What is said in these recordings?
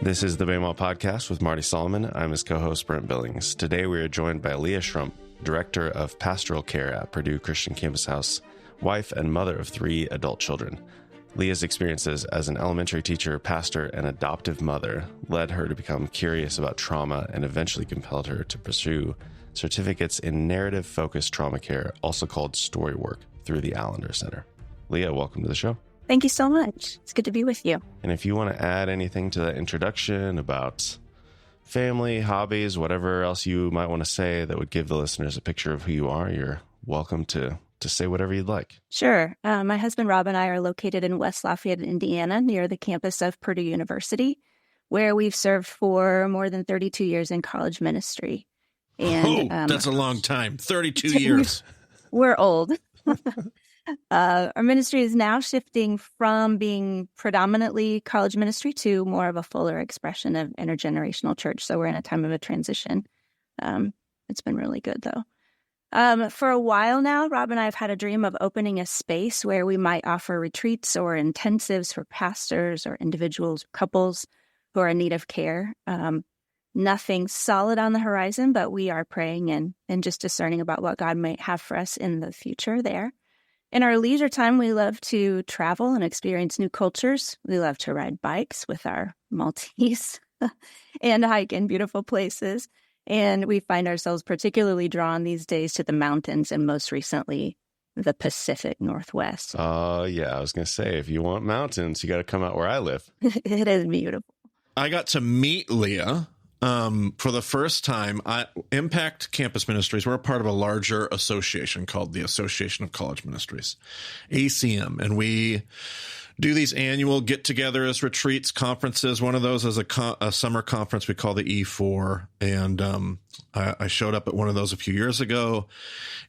This is the Baymall Podcast with Marty Solomon. I'm his co-host, Brent Billings. Today we are joined by Lea Schrumpf, Director of Pastoral Care at Purdue Christian Campus House, wife and mother of 3 adult children. Lea's experiences as an elementary teacher, pastor, and adoptive mother led her to become curious about trauma and eventually compelled her to pursue certificates in narrative-focused trauma care, also called story work, through the Allender Center. Lea, welcome to the show. Thank you so much. It's good to be with you. And if you want to add anything to that introduction about family, hobbies, whatever else you might want to say that would give the listeners a picture of who you are, you're welcome to say whatever you'd like. Sure. My husband, Rob, and I are located in West Lafayette, Indiana, near the campus of Purdue University, where we've served for more than 32 years in college ministry. And that's a long time. 32 years. We're old. Our ministry is now shifting from being predominantly college ministry to more of a fuller expression of intergenerational church. So we're in a time of a transition. It's been really good, though. For a while now, Rob and I have had a dream of opening a space where we might offer retreats or intensives for pastors or individuals, couples who are in need of care. Nothing solid on the horizon, but we are praying and just discerning about what God might have for us in the future there. In our leisure time, we love to travel and experience new cultures. We love to ride bikes with our Maltese and hike in beautiful places. And we find ourselves particularly drawn these days to the mountains and most recently, the Pacific Northwest. Oh, yeah. I was going to say, if you want mountains, you got to come out where I live. It is beautiful. I got to meet Lea for the first time. Impact Campus Ministries, we're a part of a larger association called the Association of College Ministries, ACM. And we do these annual get-togethers, retreats, conferences. One of those is a summer conference we call the E4. And I showed up at one of those a few years ago.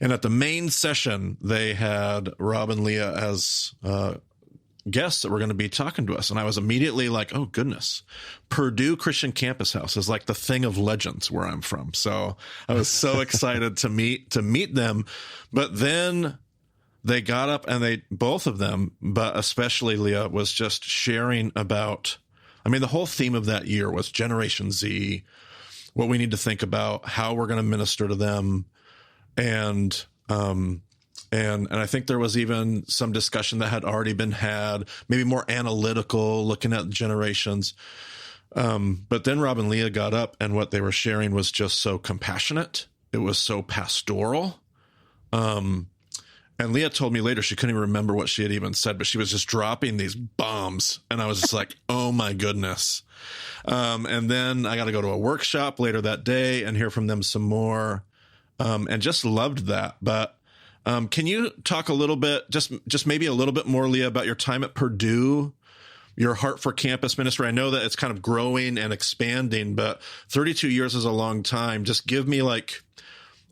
And at the main session, they had Rob and Lea as guests that were going to be talking to us. And I was immediately like, oh, goodness. Purdue Christian Campus House is like the thing of legends where I'm from. So I was so excited to meet them. But then they got up and both of them, but especially Lea, was just sharing about, the whole theme of that year was Generation Z, what we need to think about, how we're going to minister to them. And I think there was even some discussion that had already been had, maybe more analytical, looking at generations. But then Rob and Lea got up, and what they were sharing was just so compassionate. It was so pastoral. And Lea told me later she couldn't even remember what she had even said, but she was just dropping these bombs. And I was just like, oh, my goodness. And then I got to go to a workshop later that day and hear from them some more, and just loved that. But can you talk a little bit, just maybe a little bit more, Lea, about your time at Purdue, your heart for campus ministry? I know that it's kind of growing and expanding, but 32 years is a long time. Just give me like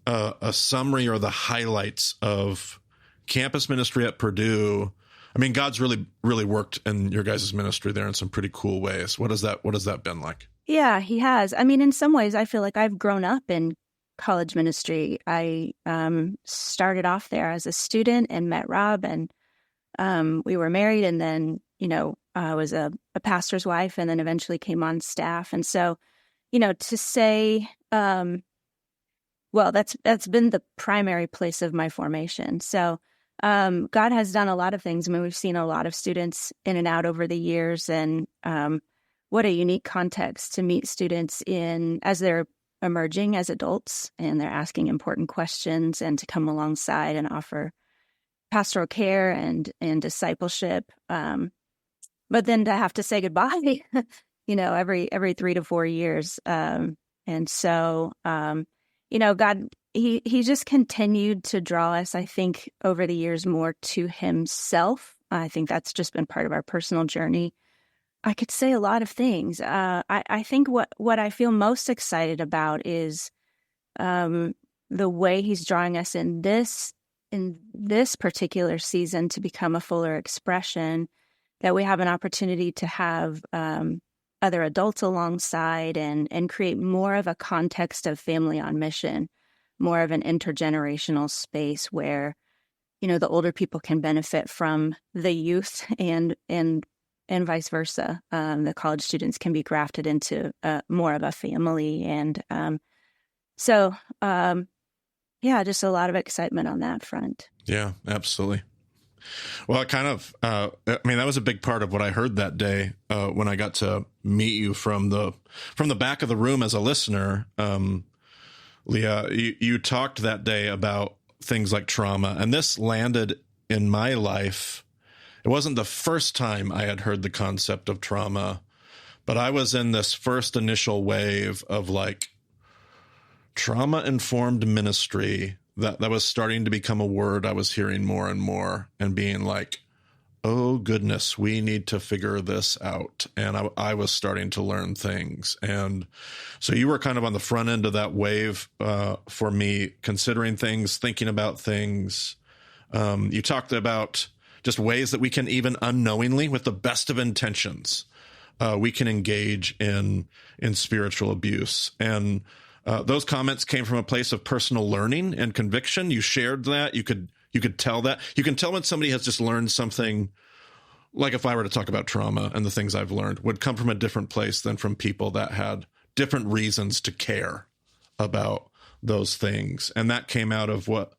a summary or the highlights of campus ministry at Purdue. God's really, really worked in your guys' ministry there in some pretty cool ways. What has that been like? Yeah, he has. In some ways, I feel like I've grown up in college ministry. I started off there as a student and met Rob, and we were married, and then I was a pastor's wife, and then eventually came on staff. And so to say that's been the primary place of my formation. So God has done a lot of things. We've seen a lot of students in and out over the years, and what a unique context to meet students in as they're emerging as adults and they're asking important questions, and to come alongside and offer pastoral care and discipleship. But then to have to say goodbye, every 3 to 4 years. And so, God, he just continued to draw us, I think, over the years more to himself. I think that's just been part of our personal journey. I could say a lot of things. I think what I feel most excited about is the way he's drawing us in this particular season to become a fuller expression, that we have an opportunity to have other adults alongside and create more of a context of family on mission, more of an intergenerational space where the older people can benefit from the youth and vice versa. The college students can be grafted into more of a family. And just a lot of excitement on that front. Yeah, absolutely. Well, it kind of, that was a big part of what I heard that day when I got to meet you from the back of the room as a listener. Lea, you talked that day about things like trauma, and this landed in my life. It wasn't the first time I had heard the concept of trauma, but I was in this first initial wave of like trauma-informed ministry that was starting to become a word I was hearing more and more, and being like, oh goodness, we need to figure this out. And I was starting to learn things. And so you were kind of on the front end of that wave for me, considering things, thinking about things. You talked about just ways that we can, even unknowingly, with the best of intentions, we can engage in spiritual abuse. And those comments came from a place of personal learning and conviction. You shared that. You could tell that. You can tell when somebody has just learned something, like if I were to talk about trauma and the things I've learned, would come from a different place than from people that had different reasons to care about those things. And that came out of what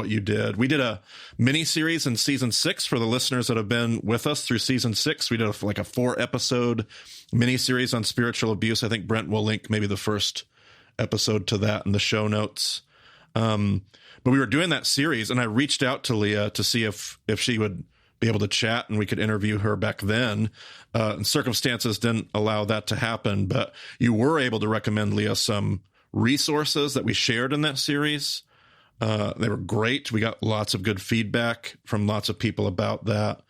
you did. We did a mini series in season 6 for the listeners that have been with us through season 6. We did a 4-episode mini series on spiritual abuse. I think Brent will link maybe the first episode to that in the show notes. But we were doing that series, and I reached out to Lea to see if she would be able to chat and we could interview her back then. And circumstances didn't allow that to happen, but you were able to recommend, Lea, some resources that we shared in that series. They were great. We got lots of good feedback from lots of people about that.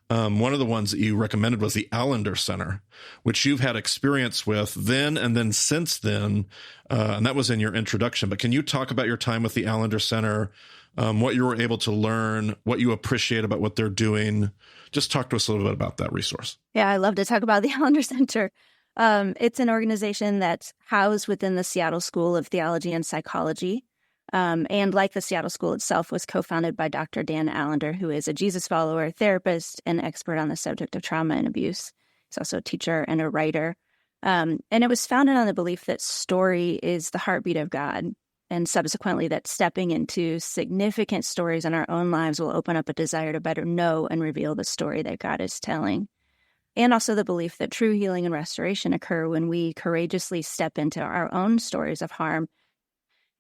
One of the ones that you recommended was the Allender Center, which you've had experience with then and then since then, and that was in your introduction. But can you talk about your time with the Allender Center, what you were able to learn, what you appreciate about what they're doing? Just talk to us a little bit about that resource. Yeah, I love to talk about the Allender Center. It's an organization that's housed within the Seattle School of Theology and Psychology. And like the Seattle School itself, was co-founded by Dr. Dan Allender, who is a Jesus follower, therapist, and expert on the subject of trauma and abuse. He's also a teacher and a writer. And it was founded on the belief that story is the heartbeat of God, and subsequently that stepping into significant stories in our own lives will open up a desire to better know and reveal the story that God is telling. And also the belief that true healing and restoration occur when we courageously step into our own stories of harm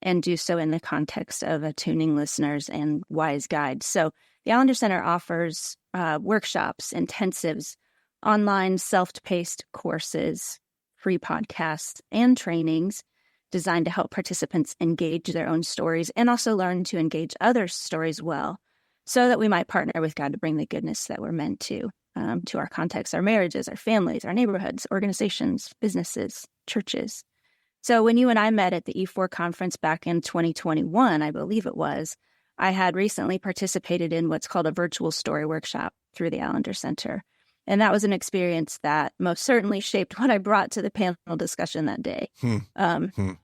and do so in the context of attuning listeners and wise guides. So the Allender Center offers workshops, intensives, online self-paced courses, free podcasts, and trainings designed to help participants engage their own stories and also learn to engage others' stories well, so that we might partner with God to bring the goodness that we're meant to our context, our marriages, our families, our neighborhoods, organizations, businesses, churches. So when you and I met at the E4 conference back in 2021, I believe it was, I had recently participated in what's called a virtual story workshop through the Allender Center. And that was an experience that most certainly shaped what I brought to the panel discussion that day.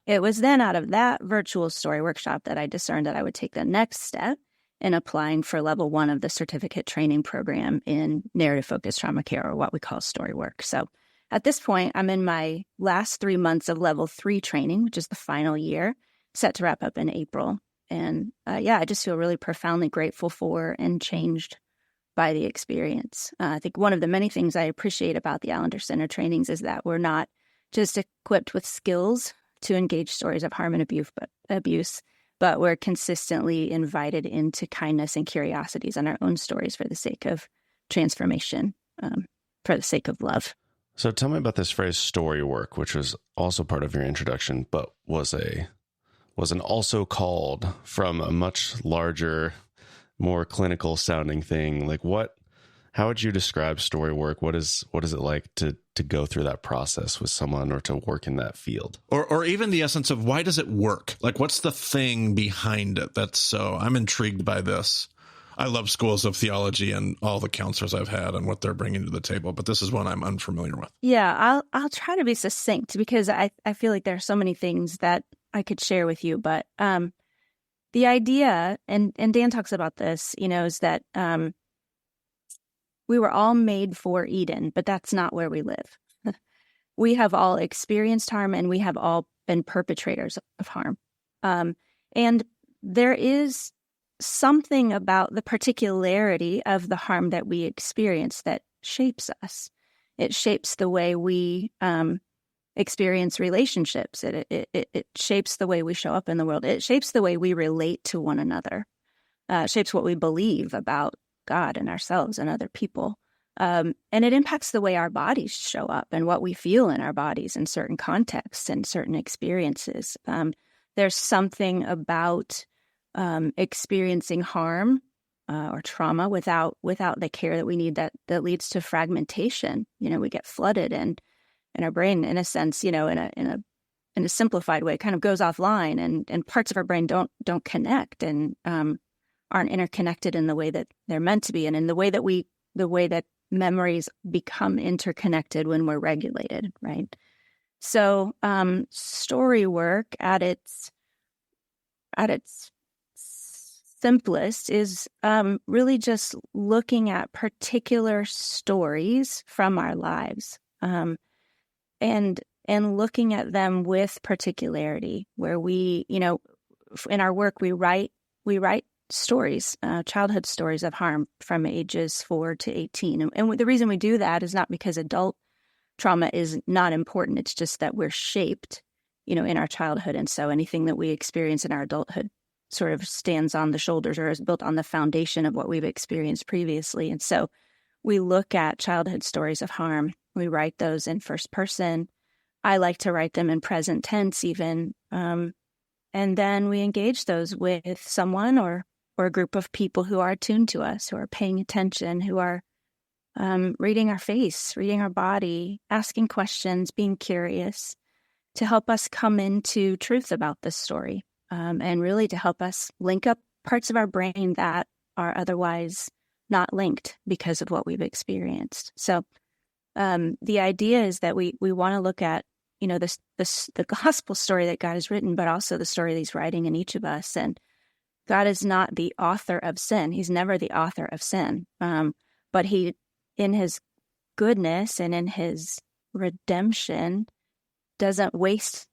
It was then out of that virtual story workshop that I discerned that I would take the next step in applying for level 1 of the certificate training program in narrative-focused trauma care, or what we call story work. So at this point, I'm in my last 3 months of level 3 training, which is the final year, set to wrap up in April. And I just feel really profoundly grateful for and changed by the experience. I think one of the many things I appreciate about the Allender Center trainings is that we're not just equipped with skills to engage stories of harm and abuse, but we're consistently invited into kindness and curiosities on our own stories for the sake of transformation, for the sake of love. So tell me about this phrase story work, which was also part of your introduction, but was an also called from a much larger, more clinical sounding thing. Like how would you describe story work? What is it like to go through that process with someone or to work in that field? Or even the essence of why does it work? Like what's the thing behind it? I'm intrigued by this. I love schools of theology and all the counselors I've had and what they're bringing to the table, but this is one I'm unfamiliar with. Yeah, I'll try to be succinct because I feel like there are so many things that I could share with you, but the idea, and Dan talks about this, is that we were all made for Eden, but that's not where we live. We have all experienced harm, and we have all been perpetrators of harm. And there is something about the particularity of the harm that we experience that shapes us. It shapes the way we experience relationships. It shapes the way we show up in the world. It shapes the way we relate to one another. It shapes what we believe about God and ourselves and other people. And it impacts the way our bodies show up and what we feel in our bodies in certain contexts and certain experiences. There's something about experiencing harm or trauma without the care that we need that leads to fragmentation. We get flooded, and our brain, in a sense, in a simplified way, kind of goes offline, and parts of our brain don't connect and aren't interconnected in the way that they're meant to be, and in the way that memories become interconnected when we're regulated, right? So story work at its simplest is really just looking at particular stories from our lives, and looking at them with particularity, where we, in our work, we write stories, childhood stories of harm from ages 4 to 18. And the reason we do that is not because adult trauma is not important. It's just that we're shaped, in our childhood. And so anything that we experience in our adulthood sort of stands on the shoulders or is built on the foundation of what we've experienced previously. And so we look at childhood stories of harm. We write those in first person. I like to write them in present tense even. And then we engage those with someone or a group of people who are attuned to us, who are paying attention, who are reading our face, reading our body, asking questions, being curious, to help us come into truth about this story, and really to help us link up parts of our brain that are otherwise not linked because of what we've experienced. So the idea is that we want to look at, the gospel story that God has written, but also the story that he's writing in each of us. And God is not the author of sin. He's never the author of sin. But he, in his goodness and in his redemption, doesn't waste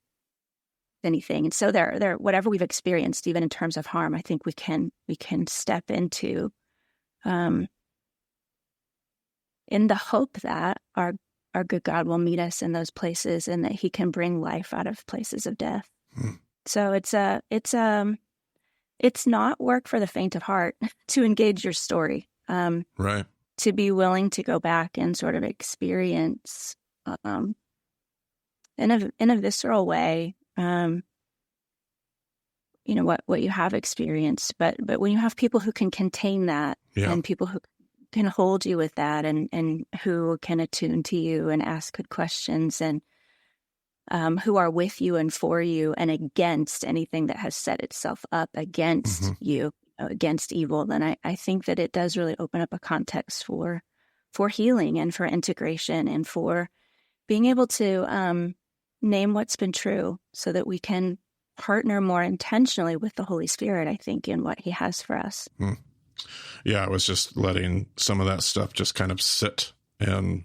anything. And so there, whatever we've experienced, even in terms of harm, I think we can step into, in the hope that our good God will meet us in those places, and that he can bring life out of places of death. So it's not work for the faint of heart to engage your story. Right. To be willing to go back and sort of experience, in a visceral way, what you have experienced. But when you have people who can contain that, and people who can hold you with that, and who can attune to you and ask good questions, and who are with you and for you and against anything that has set itself up against you, against evil, then I think that it does really open up a context for healing and for integration and for being able to name what's been true, so that we can partner more intentionally with the Holy Spirit, I think, in what he has for us. Yeah, I was just letting some of that stuff just kind of sit and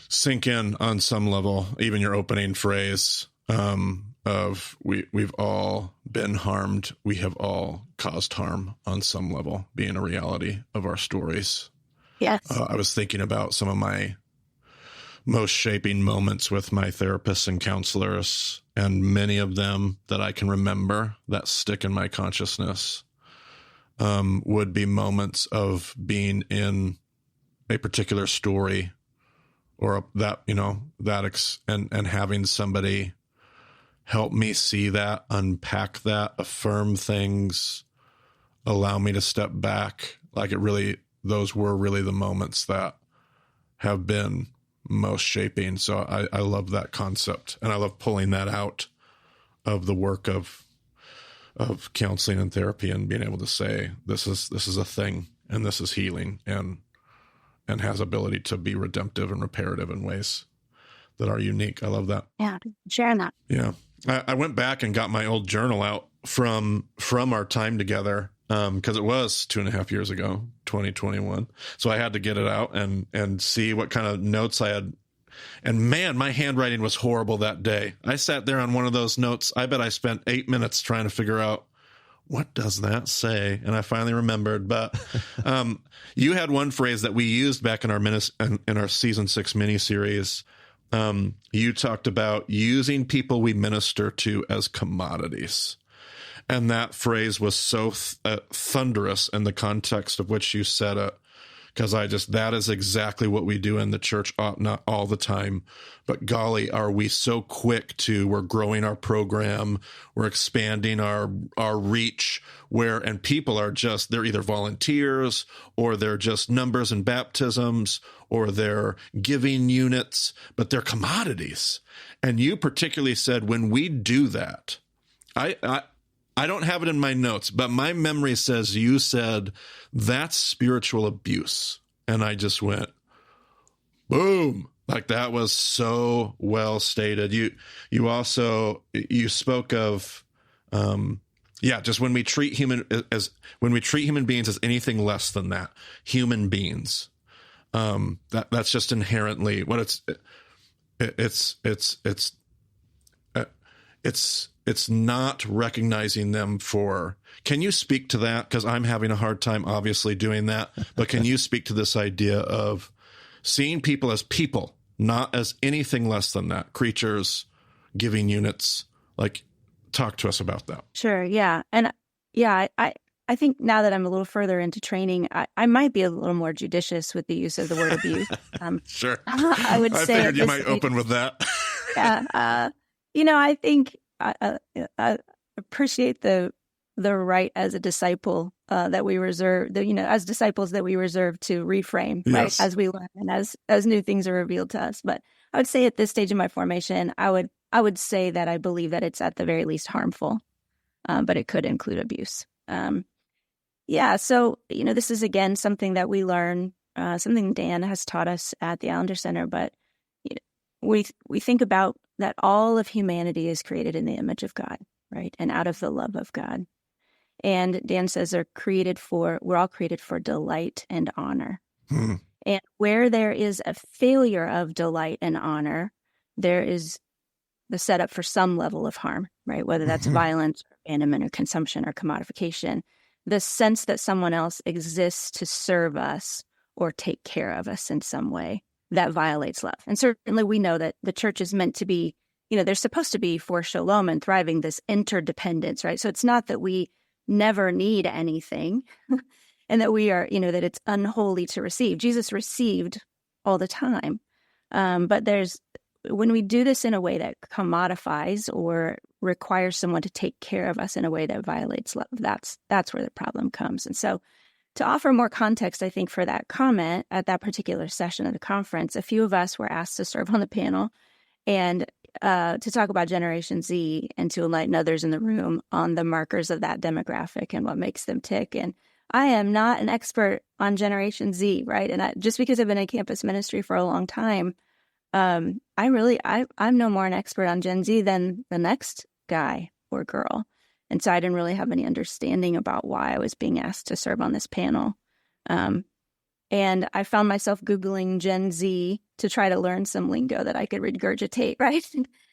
sink in on some level. Even your opening phrase of we've all been harmed, we have all caused harm on some level, being a reality of our stories. Yes. I was thinking about some of my most shaping moments with my therapists and counselors, and many of them that I can remember that stick in my consciousness would be moments of being in a particular story, or and having somebody help me see that, unpack that, affirm things, allow me to step back. Those were really the moments that have been most shaping. So I love that concept, and I love pulling that out of the work of counseling and therapy, and being able to say, this is a thing, and this is healing, and has ability to be redemptive and reparative in ways that are unique. I love that. Yeah, sharing that. Yeah. I went back and got my old journal out from our time together, because it was 2.5 years ago, 2021. So I had to get it out and see what kind of notes I had. And man, my handwriting was horrible that day. I sat there on one of those notes. I bet I spent 8 minutes trying to figure out, what does that say? And I finally remembered. But you had one phrase that we used back in our season 6 miniseries. You talked about using people we minister to as commodities. And that phrase was so thunderous in the context of which you said it, because that is exactly what we do in the church, not all the time, but golly, are we so quick we're growing our program, we're expanding our reach, and people are they're either volunteers, or they're just numbers in baptisms, or they're giving units, but they're commodities. And you particularly said, when we do that, I don't have it in my notes, but my memory says you said that's spiritual abuse. And I just went, boom. Like, that was so well stated. You also spoke of, just when we treat human beings as anything less than that, human beings. That's just inherently what it's not recognizing them for. Can you speak to that? Because I'm having a hard time obviously doing that, but can you speak to this idea of seeing people as people, not as anything less than that, creatures, giving units? Like, talk to us about that. Sure. Yeah. And I think now that I'm a little further into training, I might be a little more judicious with the use of the word abuse. Sure. I would say figured you might open with that. Yeah. I think I appreciate the right as a disciple that we reserve, as disciples that we reserve to reframe, yes, right, as we learn and as new things are revealed to us. But I would say at this stage of my formation, I would say that I believe that it's at the very least harmful, but it could include abuse. So this is again something that we learn, something Dan has taught us at the Allender Center, but we think about that all of humanity is created in the image of God, right? And out of the love of God. And Dan says we're all created for delight and honor. Hmm. And where there is a failure of delight and honor, there is the setup for some level of harm, right? Whether that's violence, or abandonment, or consumption, or commodification. The sense that someone else exists to serve us or take care of us in some way, that violates love. And certainly we know that the church is meant to be, they're supposed to be for shalom and thriving, this interdependence, right? So it's not that we never need anything and that we are, that it's unholy to receive. Jesus received all the time. But when we do this in a way that commodifies or requires someone to take care of us in a way that violates love, that's where the problem comes. And so to offer more context, I think, for that comment at that particular session of the conference, a few of us were asked to serve on the panel and to talk about Generation Z and to enlighten others in the room on the markers of that demographic and what makes them tick. And I am not an expert on Generation Z, right? And just because I've been in campus ministry for a long time, I'm no more an expert on Gen Z than the next guy or girl. And so I didn't really have any understanding about why I was being asked to serve on this panel. And I found myself Googling Gen Z to try to learn some lingo that I could regurgitate, right?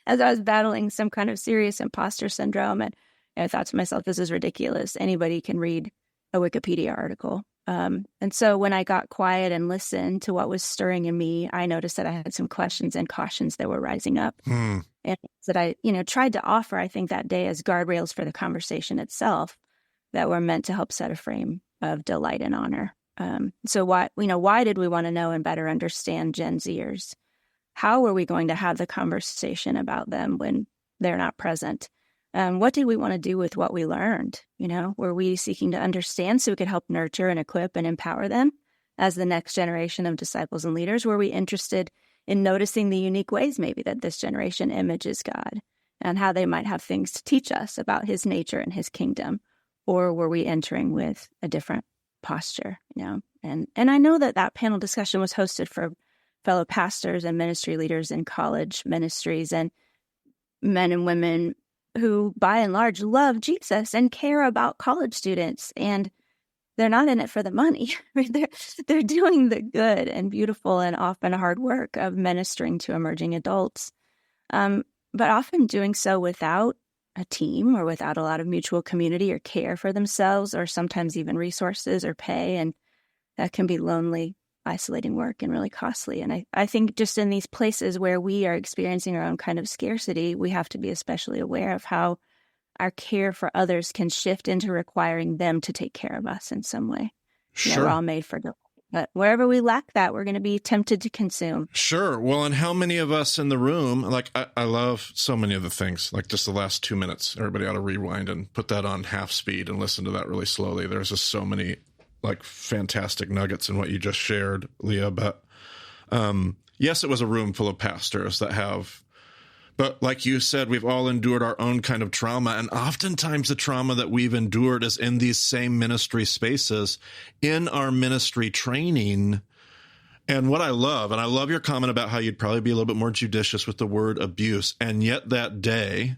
As I was battling some kind of serious imposter syndrome. And I thought to myself, this is ridiculous. Anybody can read a Wikipedia article. And so when I got quiet and listened to what was stirring in me, I noticed that I had some questions and cautions that were rising up. And that I, tried to offer, I think, that day as guardrails for the conversation itself that were meant to help set a frame of delight and honor. So why did we want to know and better understand Gen Zers? How were we going to have the conversation about them when they're not present? What did we want to do with what we learned? Were we seeking to understand so we could help nurture and equip and empower them as the next generation of disciples and leaders? Were we interested in noticing the unique ways maybe that this generation images God and how they might have things to teach us about his nature and his kingdom? Or were we entering with a different posture, And I know that panel discussion was hosted for fellow pastors and ministry leaders in college ministries and men and women who by and large love Jesus and care about college students, and they're not in it for the money. They're doing the good and beautiful and often hard work of ministering to emerging adults, but often doing so without a team or without a lot of mutual community or care for themselves, or sometimes even resources or pay. And that can be lonely, isolating work and really costly. And I think just in these places where we are experiencing our own kind of scarcity, we have to be especially aware of how our care for others can shift into requiring them to take care of us in some way. Sure. We're all made for delight. But wherever we lack that, we're going to be tempted to consume. Sure. Well, and how many of us in the room, like I love so many of the things, like just the last 2 minutes, everybody ought to rewind and put that on half speed and listen to that really slowly. There's just so many like fantastic nuggets in what you just shared, Leah. But yes, it was a room full of pastors that have, but like you said, we've all endured our own kind of trauma. And oftentimes the trauma that we've endured is in these same ministry spaces, in our ministry training. And what I love your comment about how you'd probably be a little bit more judicious with the word abuse. And yet that day,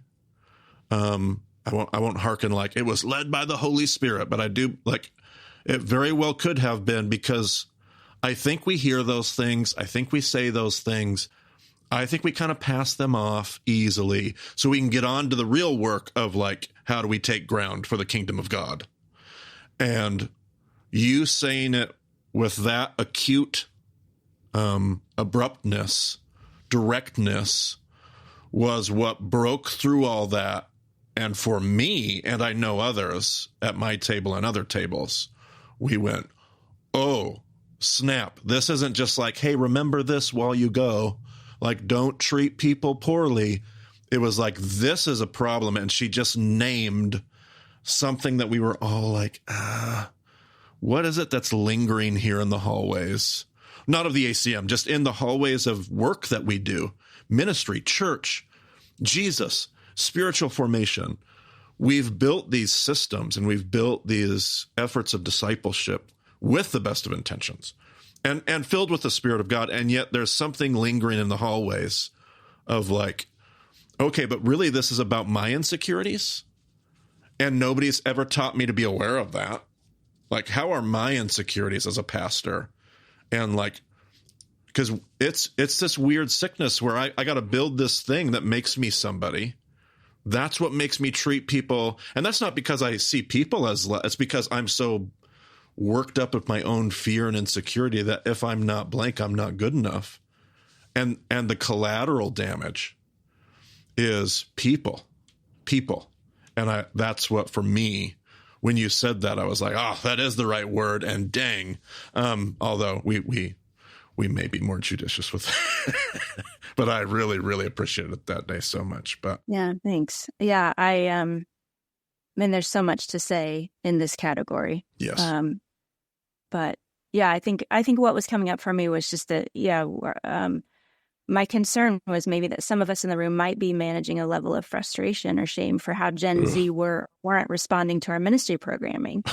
I won't hearken like it was led by the Holy Spirit, but I do like it very well could have been, because I think we hear those things. I think we say those things. I think we kind of pass them off easily so we can get on to the real work of like, how do we take ground for the kingdom of God? And you saying it with that acute abruptness, directness was what broke through all that. And for me, and I know others at my table and other tables, we went, oh, snap. This isn't just like, hey, remember this while you go. Like, don't treat people poorly. It was like, this is a problem. And she just named something that we were all like, what is it that's lingering here in the hallways? Not of the ACM, just in the hallways of work that we do. Ministry, church, Jesus, spiritual formation. We've built these systems and we've built these efforts of discipleship with the best of intentions. And filled with the Spirit of God, and yet there's something lingering in the hallways of like, okay, but really this is about my insecurities, and nobody's ever taught me to be aware of that. Like, how are my insecurities as a pastor? And like, because it's this weird sickness where I got to build this thing that makes me somebody. That's what makes me treat people, and that's not because I see people as it's because I'm so worked up with my own fear and insecurity that if I'm not blank, I'm not good enough. And the collateral damage is people. And that's what, for me, when you said that, I was like, oh, that is the right word. And dang, although we may be more judicious with it. But I really, really appreciated it that day so much. But yeah, thanks. Yeah, I mean, there's so much to say in this category. Yes. But yeah, I think what was coming up for me was just that, my concern was maybe that some of us in the room might be managing a level of frustration or shame for how Gen Z weren't responding to our ministry programming.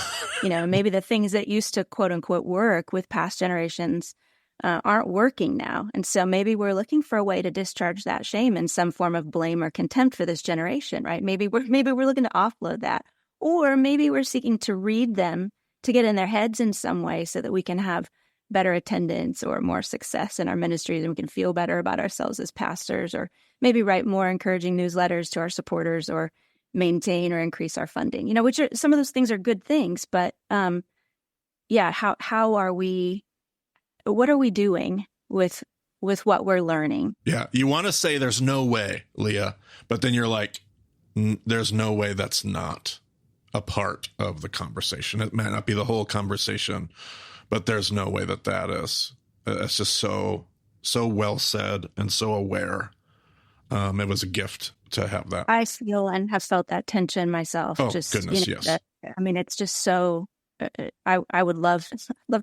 Maybe the things that used to quote unquote work with past generations aren't working now. And so maybe we're looking for a way to discharge that shame in some form of blame or contempt for this generation, right? Maybe we're looking to offload that, or maybe we're seeking to read them to get in their heads in some way so that we can have better attendance or more success in our ministries, and we can feel better about ourselves as pastors, or maybe write more encouraging newsletters to our supporters, or maintain or increase our funding, which are some of those things are good things. But how are we, what are we doing with what we're learning? Yeah. You want to say there's no way, Leah, but then you're like, there's no way that's not a part of the conversation. It might not be the whole conversation, but there's no way that is. It's just so well said and so aware. It was a gift to have that. I feel and have felt that tension myself. Oh, just, goodness, yes. It's just so, I would love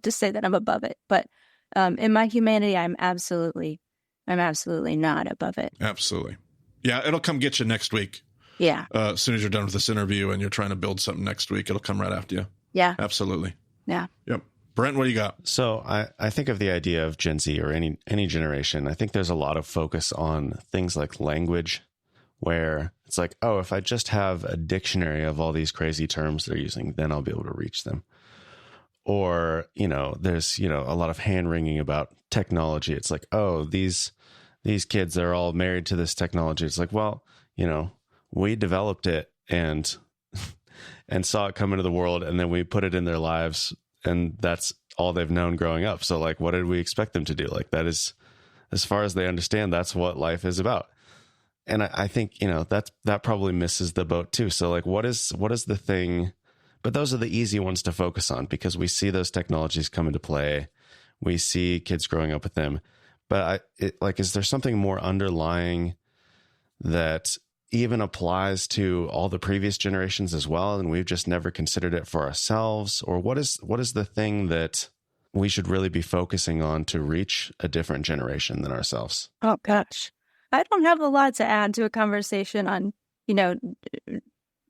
to say that I'm above it, but in my humanity, I'm absolutely not above it. Absolutely. Yeah, it'll come get you next week. Yeah. As soon as you're done with this interview and you're trying to build something next week, it'll come right after you. Yeah. Absolutely. Yeah. Yep. Brent, what do you got? So I think of the idea of Gen Z or any generation. I think there's a lot of focus on things like language, where it's like, oh, if I just have a dictionary of all these crazy terms they're using, then I'll be able to reach them. Or, there's, a lot of hand wringing about technology. It's like, oh, these kids, they're all married to this technology. It's like, well, we developed it and saw it come into the world, and then we put it in their lives, and that's all they've known growing up. So like, what did we expect them to do? Like, that is, as far as they understand, that's what life is about. And I think, that probably misses the boat too. So like, what is the thing? But those are the easy ones to focus on because we see those technologies come into play. We see kids growing up with them. But is there something more underlying that even applies to all the previous generations as well, and we've just never considered it for ourselves? Or what is the thing that we should really be focusing on to reach a different generation than ourselves? Oh, gosh. I don't have a lot to add to a conversation on,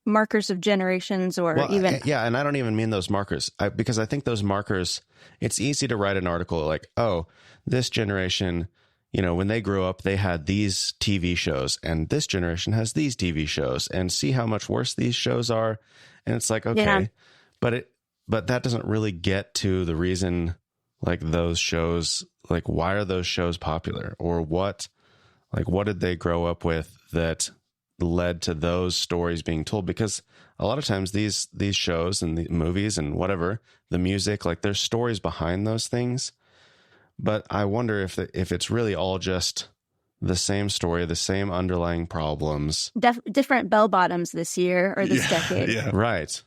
markers of generations or even... Yeah, and I don't even mean those markers, because I think those markers, it's easy to write an article like, oh, this generation, when they grew up, they had these TV shows, and this generation has these TV shows, and see how much worse these shows are. And it's like, okay, yeah. But that doesn't really get to the reason, like, those shows, like, why are those shows popular? Or what did they grow up with that led to those stories being told? Because a lot of times these shows and the movies and whatever, the music, like, there's stories behind those things. But I wonder if it's really all just the same story, the same underlying problems. Different bell bottoms this year or this decade. Yeah. Right.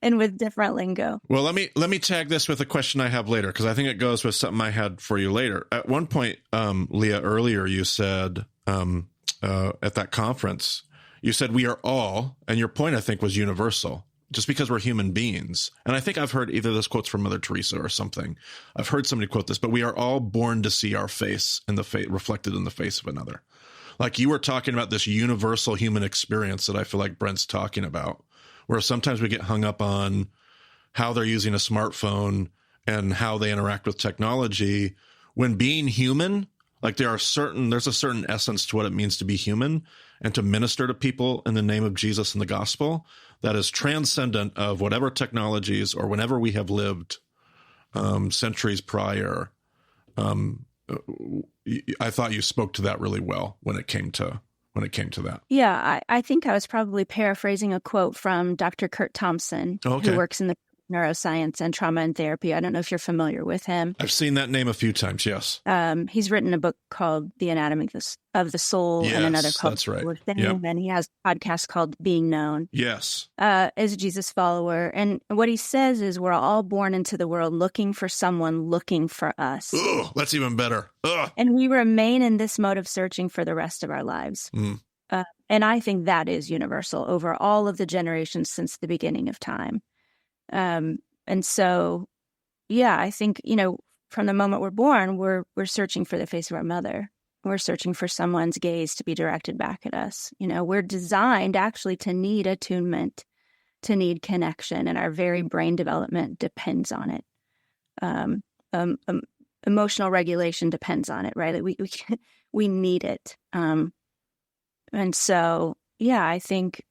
And with different lingo. Well, let me tag this with a question I have later, because I think it goes with something I had for you later. At one point, Lea, earlier you said at that conference, you said we are all, and your point I think was universal, just because we're human beings. And I think I've heard either this quote's from Mother Teresa or something. I've heard somebody quote this, but we are all born to see our face in the reflected in the face of another. Like, you were talking about this universal human experience that I feel like Brent's talking about, where sometimes we get hung up on how they're using a smartphone and how they interact with technology, when being human, like, there's a certain essence to what it means to be human and to minister to people in the name of Jesus and the gospel that is transcendent of whatever technologies or whenever we have lived centuries prior. I thought you spoke to that really well when it came to that. Yeah, I think I was probably paraphrasing a quote from Dr. Kurt Thompson, who works in the neuroscience and trauma and therapy. I don't know if you're familiar with him. I've seen that name a few times, yes. He's written a book called The Anatomy of the Soul, and another called that's right. Yep. And he has a podcast called Being Known. Yes. As a Jesus follower. And what he says is we're all born into the world looking for someone looking for us. Ugh, that's even better. Ugh. And we remain in this mode of searching for the rest of our lives. And I think that is universal over all of the generations since the beginning of time. And so, yeah, I think, from the moment we're born, we're searching for the face of our mother. We're searching for someone's gaze to be directed back at us. We're designed actually to need attunement, to need connection, and our very brain development depends on it. Emotional regulation depends on it, right? We need it. And so, yeah, I think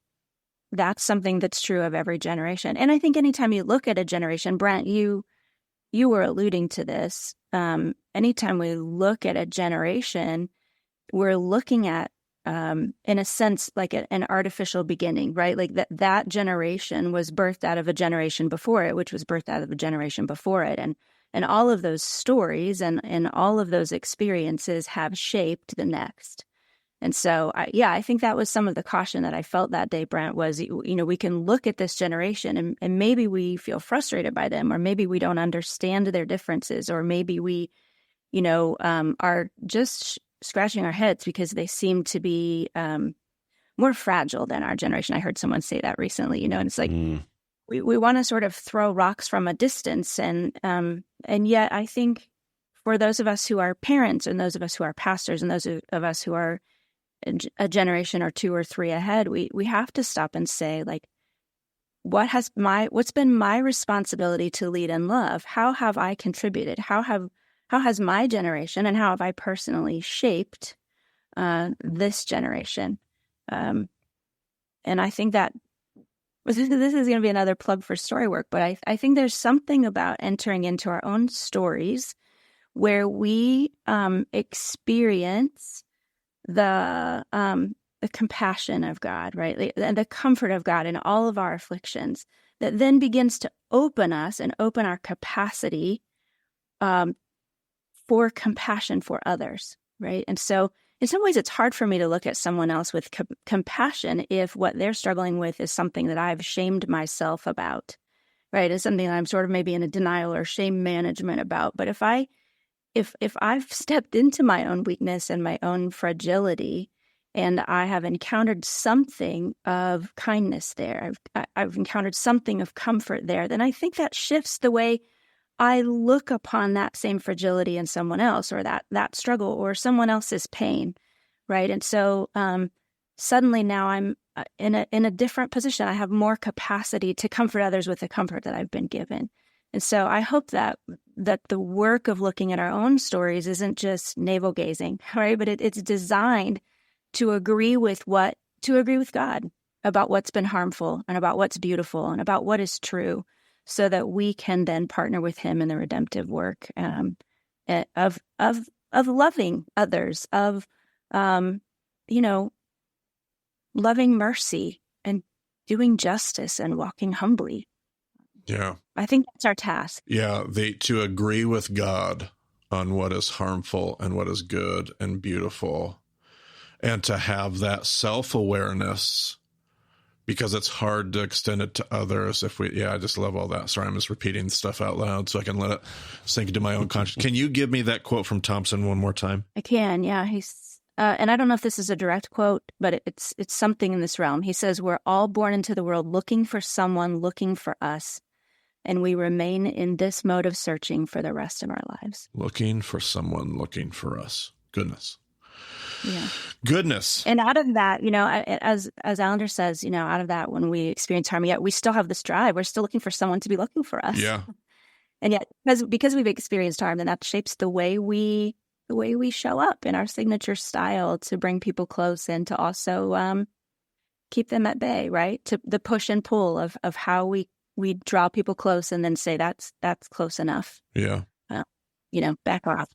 that's something that's true of every generation. And I think anytime you look at a generation, Brent, you were alluding to this. Anytime we look at a generation, we're looking at, in a sense, like an artificial beginning, right? Like that generation was birthed out of a generation before it, which was birthed out of a generation before it. And all of those stories and all of those experiences have shaped the next. And so, I think that was some of the caution that I felt that day, Brent, was, we can look at this generation and maybe we feel frustrated by them, or maybe we don't understand their differences, or maybe we, are just scratching our heads because they seem to be more fragile than our generation. I heard someone say that recently, and it's like we want to sort of throw rocks from a distance. And yet I think for those of us who are parents and those of us who are pastors and those of us who are a generation or two or three ahead, we have to stop and say, like, what's been my responsibility to lead and love? How have I contributed? How has my generation and how have I personally shaped this generation? And I think that this is going to be another plug for story work, but I think there's something about entering into our own stories where we experience the compassion of God, right? And the comfort of God in all of our afflictions that then begins to open us and open our capacity for compassion for others, right? And so in some ways, it's hard for me to look at someone else with compassion if what they're struggling with is something that I've shamed myself about, right? It's something that I'm sort of maybe in a denial or shame management about. But if I've stepped into my own weakness and my own fragility, and I have encountered something of kindness there, I've encountered something of comfort there, then I think that shifts the way I look upon that same fragility in someone else, or that struggle, or someone else's pain, right? And so suddenly now I'm in a different position. I have more capacity to comfort others with the comfort that I've been given. And so I hope that the work of looking at our own stories isn't just navel gazing, right? But it's designed to agree with God about what's been harmful and about what's beautiful and about what is true, so that we can then partner with Him in the redemptive work of loving others, of loving mercy and doing justice and walking humbly. Yeah, I think that's our task. Yeah, to agree with God on what is harmful and what is good and beautiful, and to have that self-awareness, because it's hard to extend it to others. I just love all that. Sorry, I'm just repeating stuff out loud so I can let it sink into my own conscience. Can you give me that quote from Thompson one more time? I can, yeah. He's, and I don't know if this is a direct quote, but it's something in this realm. He says, "We're all born into the world looking for someone looking for us, and we remain in this mode of searching for the rest of our lives." Looking for someone looking for us. Goodness. Yeah. Goodness. And out of that, as Allender says, out of that, when we experience harm, yet we still have this drive. We're still looking for someone to be looking for us. Yeah. And yet, because we've experienced harm, then that shapes the way we show up in our signature style to bring people close and to also keep them at bay, right? To the push and pull of how we draw people close and then say that's close enough. Yeah. Back off.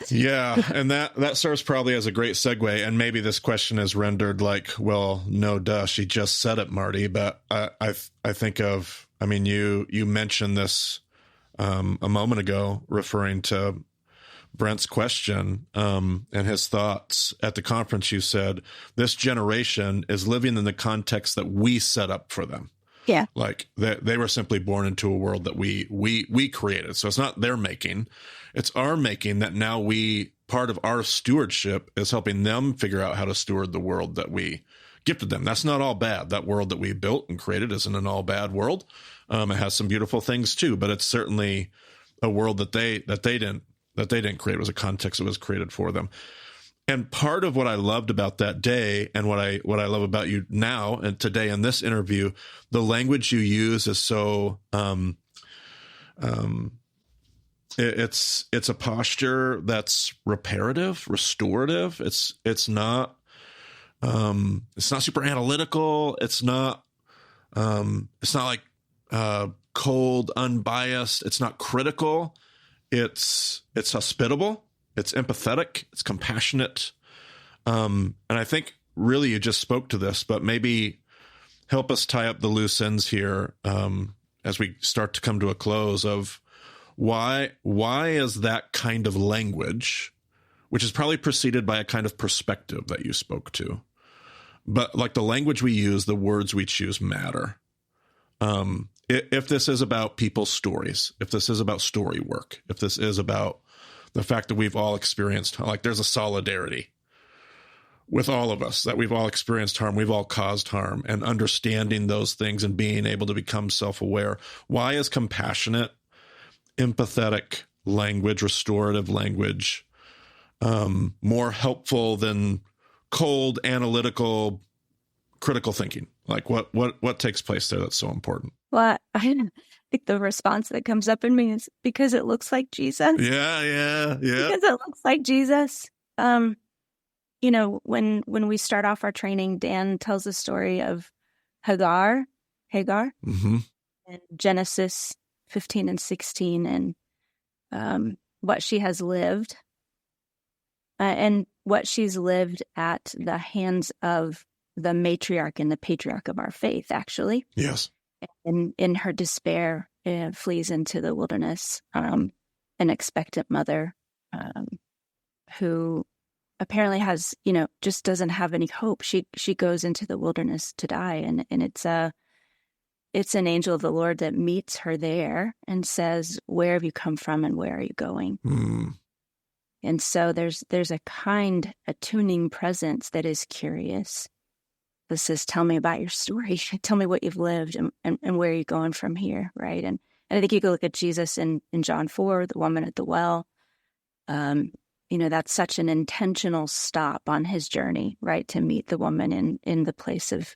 Yeah, and that serves probably as a great segue. And maybe this question is rendered like, well, no, duh, she just said it, Marty. But I think of, you mentioned this a moment ago, referring to Brent's question and his thoughts at the conference. You said this generation is living in the context that we set up for them. Yeah, like they were simply born into a world that we created. So it's not their making. It's our making that now part of our stewardship is helping them figure out how to steward the world that we gifted them. That's not all bad. That world that we built and created isn't an all bad world. It has some beautiful things too, but it's certainly a world that they didn't create. It was a context that was created for them. And part of what I loved about that day, and what I love about you now and today in this interview, the language you use is so it's a posture that's reparative, restorative. It's not super analytical. It's not like cold, unbiased. It's not critical. It's hospitable. It's empathetic. It's compassionate. And I think really you just spoke to this, but maybe help us tie up the loose ends here as we start to come to a close of why is that kind of language, which is probably preceded by a kind of perspective that you spoke to, but like the language we use, the words we choose matter. If this is about people's stories, if this is about story work, if this is about the fact that we've all experienced, like there's a solidarity with all of us, that we've all experienced harm, we've all caused harm, and understanding those things and being able to become self-aware. Why is compassionate, empathetic language, restorative language more helpful than cold, analytical, critical thinking? Like what takes place there that's so important? Well, I think the response that comes up in me is because it looks like Jesus. Yeah. Because it looks like Jesus. when we start off our training, Dan tells the story of Hagar, Mm-hmm. in Genesis 15 and 16, and what she has lived, and what she's lived at the hands of the matriarch and the patriarch of our faith, actually. Yes. And in her despair, flees into the wilderness, an expectant mother who apparently has, just doesn't have any hope. She goes into the wilderness to die, and it's an angel of the Lord that meets her there and says, "Where have you come from, and where are you going?" Mm. And so there's a kind, attuning presence that is curious. That says, "Tell me about your story. Tell me what you've lived, and where are you going from here?" Right? And I think you could look at Jesus in John 4, the woman at the well. That's such an intentional stop on his journey, right? To meet the woman in the place of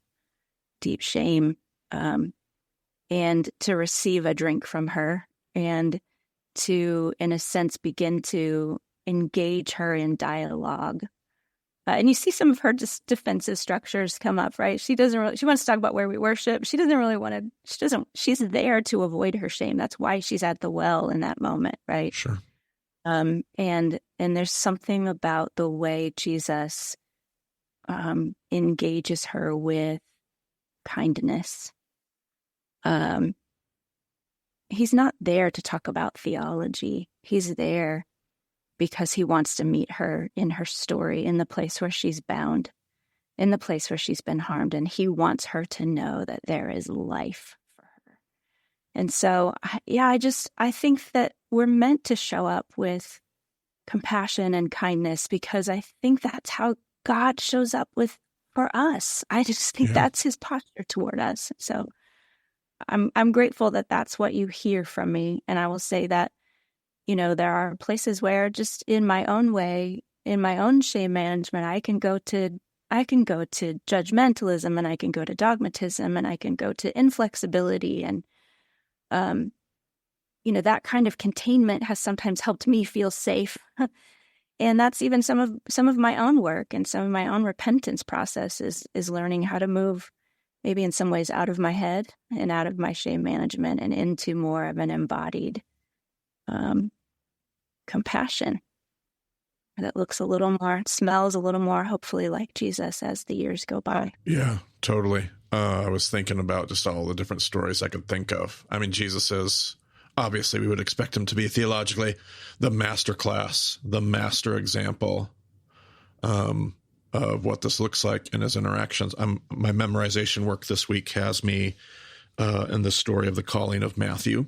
deep shame, and to receive a drink from her, and to, in a sense, begin to engage her in dialogue. And you see some of her defensive structures come up, right? She wants to talk about where we worship. She doesn't really want to, she's there to avoid her shame. That's why she's at the well in that moment, right? Sure. And there's something about the way Jesus engages her with kindness. He's not there to talk about theology. He's there because he wants to meet her in her story, in the place where she's bound, in the place where she's been harmed. And he wants her to know that there is life for her. And so, I think that we're meant to show up with compassion and kindness, because I think that's how God shows up for us. I just think that's his posture toward us. So I'm grateful that that's what you hear from me. And I will say that, there are places where, just in my own way, in my own shame management, I can go to judgmentalism, and I can go to dogmatism, and I can go to inflexibility, and that kind of containment has sometimes helped me feel safe. And that's even some of my own work, and some of my own repentance process is learning how to move, maybe in some ways, out of my head and out of my shame management, and into more of an embodied compassion that smells a little more, hopefully, like Jesus as the years go by. Yeah, totally. I was thinking about just all the different stories I could think of. I mean, Jesus is, obviously, we would expect him to be theologically the master class, the master example of what this looks like in his interactions. My memorization work this week has me in the story of the calling of Matthew.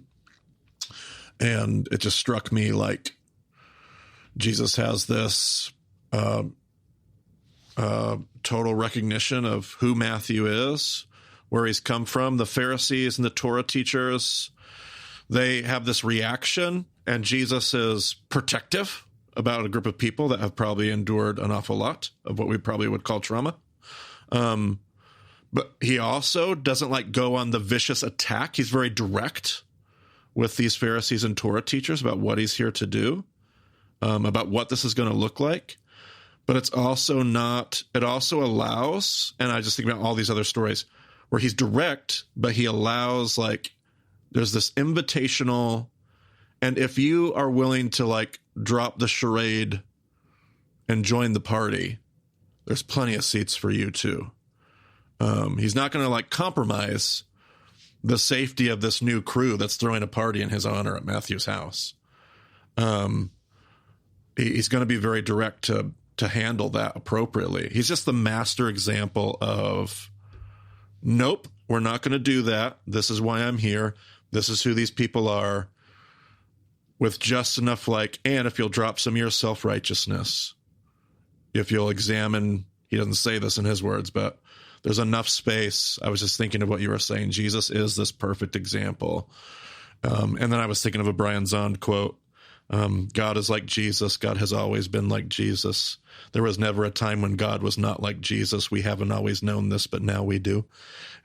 And it just struck me like Jesus has this total recognition of who Matthew is, where he's come from. The Pharisees and the Torah teachers, they have this reaction, and Jesus is protective about a group of people that have probably endured an awful lot of what we probably would call trauma. But he also doesn't go on the vicious attack. He's very direct with these Pharisees and Torah teachers about what he's here to do, about what this is going to look like. But it's also not, it also allows, and I just think about all these other stories where he's direct, but he allows, there's this invitational, and if you are willing to drop the charade and join the party, there's plenty of seats for you too. He's not going to compromise the safety of this new crew that's throwing a party in his honor at Matthew's house. He's going to be very direct to handle that appropriately. He's just the master example of, nope, we're not going to do that. This is why I'm here. This is who these people are, with just enough and if you'll drop some of your self-righteousness, if you'll examine, he doesn't say this in his words, but there's enough space. I was just thinking of what you were saying. Jesus is this perfect example. And then I was thinking of a Brian Zahnd quote. God is like Jesus. God has always been like Jesus. There was never a time when God was not like Jesus. We haven't always known this, but now we do.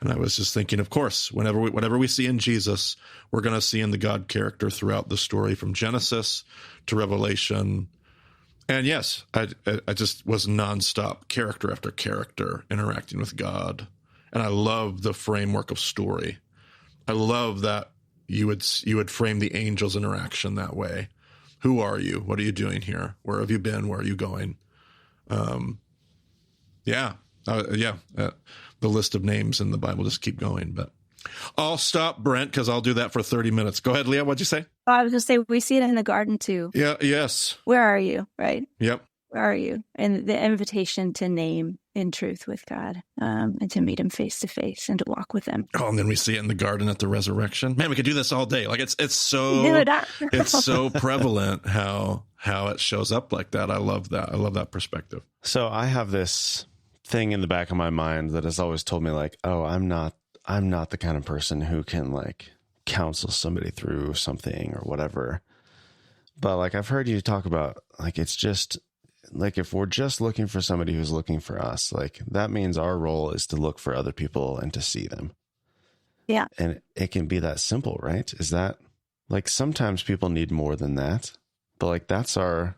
And I was just thinking, of course, whatever we see in Jesus, we're going to see in the God character throughout the story, from Genesis to Revelation. And yes, I just was nonstop, character after character, interacting with God. And I love the framework of story. I love that you would frame the angels' interaction that way. Who are you? What are you doing here? Where have you been? Where are you going? The list of names in the Bible just keep going. But I'll stop, Brent, because I'll do that for 30 minutes. Go ahead, Leah. What'd you say? I was going to say, we see it in the garden too. Yeah. Yes. Where are you? Right. Yep. Where are you? And the invitation to name in truth with God, and to meet him face to face and to walk with him. Oh, and then we see it in the garden at the resurrection. Man, we could do this all day. Like it's so it's so prevalent how it shows up like that. I love that. I love that perspective. So I have this thing in the back of my mind that has always told me, like, oh, I'm not the kind of person who can like counsel somebody through something or whatever. But like I've heard you talk about, like, it's just like if we're just looking for somebody who's looking for us, like that means our role is to look for other people and to see them. Yeah. And it can be that simple, right? Is that like sometimes people need more than that, but like that's our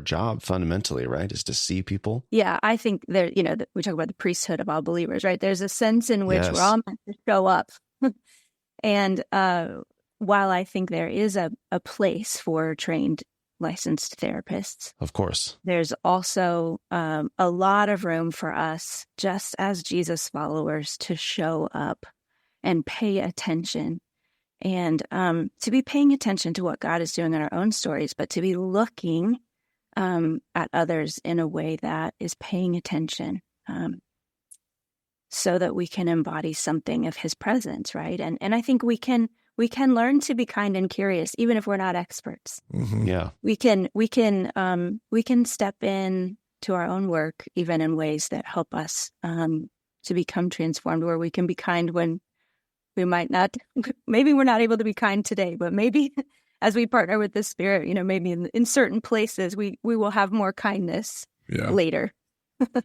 job fundamentally, right? Is to see people. Yeah. I think there, we talk about the priesthood of all believers, right? There's a sense in which we're all meant to show up. And while I think there is a place for trained licensed therapists, of course, there's also a lot of room for us, just as Jesus followers, to show up and pay attention, and to be paying attention to what God is doing in our own stories, but to be looking at others in a way that is paying attention, so that we can embody something of his presence, right? And I think we can learn to be kind and curious, even if we're not experts. Mm-hmm. Yeah, we can step in to our own work, even in ways that help us to become transformed. Where we can be kind when we might not. Maybe we're not able to be kind today, but maybe as we partner with the Spirit, maybe in certain places we will have more kindness later.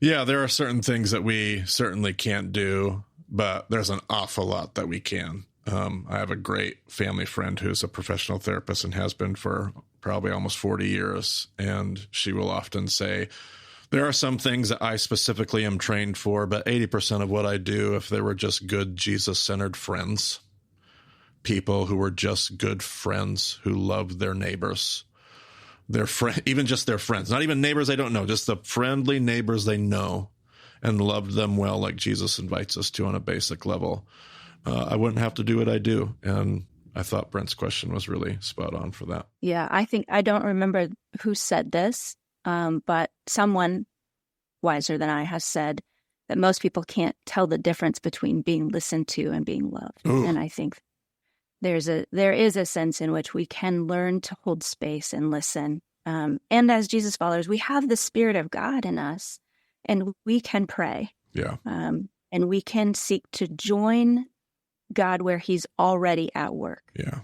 Yeah, there are certain things that we certainly can't do, but there's an awful lot that we can. I have a great family friend who's a professional therapist and has been for probably almost 40 years. And she will often say, there are some things that I specifically am trained for, but 80% of what I do, if they were just good Jesus-centered friends, people who were just good friends who loved their neighbors, even just their friends, not even neighbors they don't know, just the friendly neighbors they know, and loved them well like Jesus invites us to on a basic level. I wouldn't have to do what I do. And I thought Brent's question was really spot on for that. Yeah, I don't remember who said this, but someone wiser than I has said that most people can't tell the difference between being listened to and being loved. Ooh. And I think there is a sense in which we can learn to hold space and listen. And as Jesus followers, we have the Spirit of God in us, and we can pray. Yeah. And we can seek to join God where he's already at work. Yeah.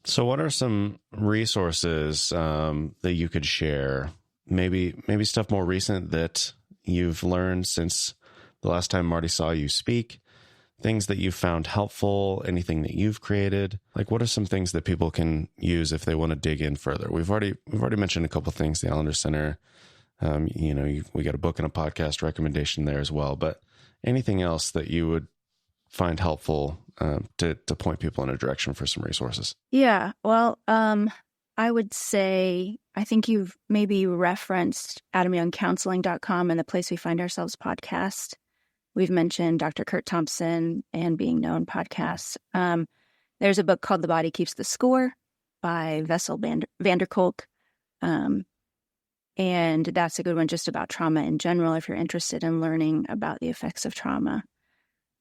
So what are some resources that you could share? Maybe stuff more recent that you've learned since the last time Marty saw you speak, things that you found helpful, anything that you've created. Like, what are some things that people can use if they want to dig in further? We've already mentioned a couple of things, the Allender Center. We got a book and a podcast recommendation there as well, but anything else that you would find helpful to point people in a direction for some resources? Yeah, well, I would say, I think you've maybe referenced AdamYoungCounseling.com and the Place We Find Ourselves podcast. We've mentioned Dr. Kurt Thompson and Being Known podcasts. There's a book called The Body Keeps the Score by Vessel Vanderkolk. And that's a good one just about trauma in general, if you're interested in learning about the effects of trauma.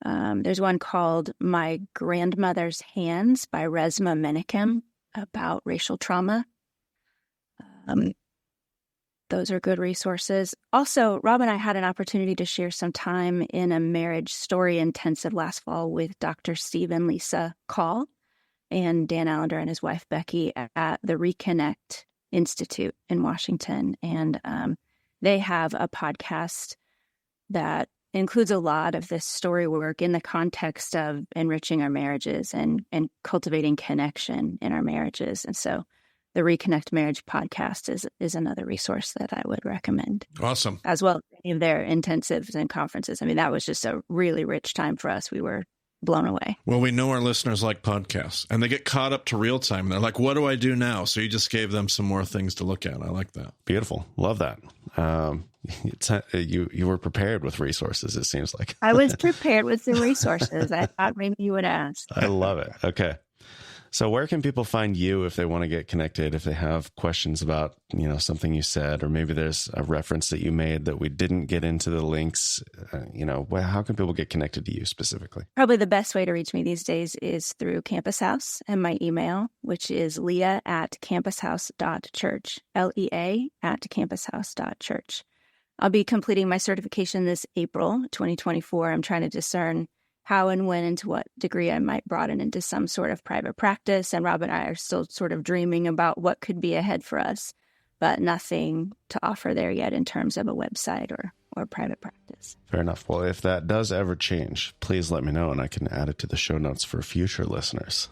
There's one called My Grandmother's Hands by Resmaa Menakem about racial trauma. Those are good resources. Also, Rob and I had an opportunity to share some time in a marriage story intensive last fall with Dr. Steve and Lisa Call and Dan Allender and his wife Becky at the Reconnect Institute in Washington. And they have a podcast that includes a lot of this story work in the context of enriching our marriages and cultivating connection in our marriages. And so the Reconnect Marriage podcast is another resource that I would recommend. Awesome. As well as any of their intensives and conferences. I mean, that was just a really rich time for us. We were blown away. Well, we know our listeners like podcasts, and they get caught up to real time. They're like, what do I do now? So you just gave them some more things to look at. I like that. Beautiful. Love that. You were prepared with resources, it seems like. I was prepared with the resources. I thought maybe you would ask. I love it. Okay. So where can people find you if they want to get connected, if they have questions about, something you said, or maybe there's a reference that you made that we didn't get into the links, how can people get connected to you specifically? Probably the best way to reach me these days is through Campus House and my email, which is lea@campushouse.church, LEA@campushouse.church. I'll be completing my certification this April 2024. I'm trying to discern how and when and to what degree I might broaden into some sort of private practice. And Rob and I are still sort of dreaming about what could be ahead for us, but nothing to offer there yet in terms of a website or private practice. Fair enough. Well, if that does ever change, please let me know and I can add it to the show notes for future listeners.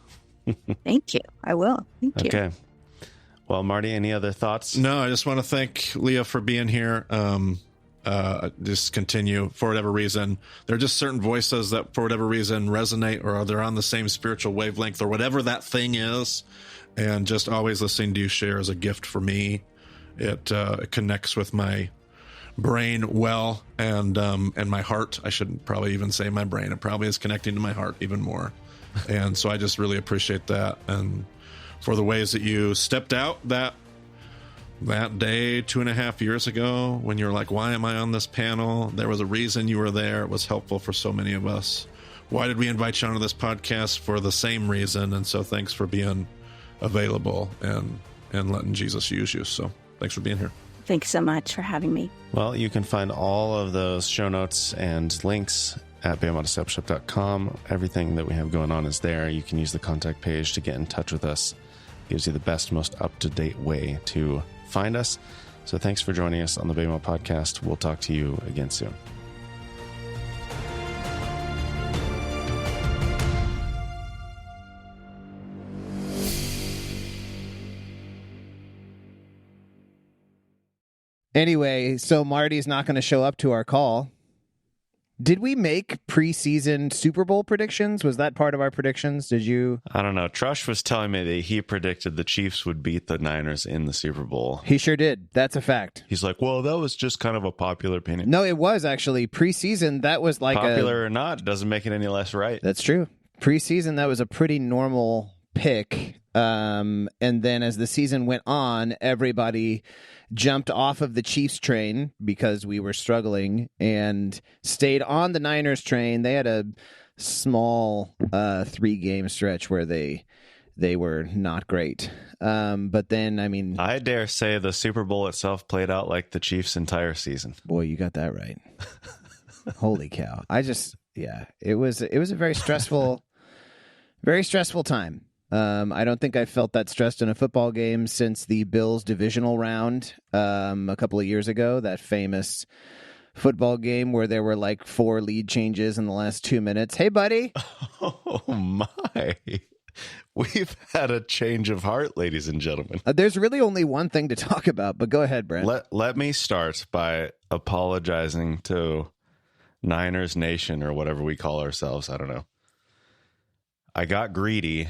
Thank you. I will. Thank you. Okay. Well, Marty, any other thoughts? No, I just want to thank Lea for being here. Just continue for whatever reason. There are just certain voices that for whatever reason resonate, or they're on the same spiritual wavelength, or whatever that thing is. And just always listening to you share is a gift for me. It connects with my brain well, and my heart. I shouldn't probably even say my brain. It probably is connecting to my heart even more. And so I just really appreciate that. And for the ways that you stepped out that day 2.5 years ago when you were like, why am I on this panel? There was a reason you were there. It was helpful for so many of us. Why did we invite you onto this podcast? For the same reason. And so thanks for being available and letting Jesus use you. So thanks for being here. Thanks so much for having me. Well, you can find all of those show notes and links at BamaDiscipleship.com. Everything that we have going on is there. You can use the contact page to get in touch with us. It gives you the best, most up-to-date way to find us. So thanks for joining us on the Bama podcast. We'll talk to you again soon. Anyway, so Marty's not going to show up to our call. Did we make preseason Super Bowl predictions? Was that part of our predictions? Did you? I don't know. Trush was telling me that he predicted the Chiefs would beat the Niners in the Super Bowl. He sure did. That's a fact. He's like, well, that was just kind of a popular opinion. No, it was actually preseason. That was like popular or not, doesn't make it any less right. That's true. Preseason, that was a pretty normal pick. And then as the season went on, everybody jumped off of the Chiefs train because we were struggling and stayed on the Niners train. They had a small 3-game stretch where they were not great. But then, I mean, I dare say the Super Bowl itself played out like the Chiefs' entire season. Boy, you got that right. Holy cow. It was a very stressful time. I don't think I felt that stressed in a football game since the Bills divisional round a couple of years ago, that famous football game where there were like 4 lead changes in the last 2 minutes. Hey, buddy. Oh, my. We've had a change of heart, ladies and gentlemen. There's really only one thing to talk about, but go ahead, Brent. Let me start by apologizing to Niners Nation or whatever we call ourselves. I don't know. I got greedy.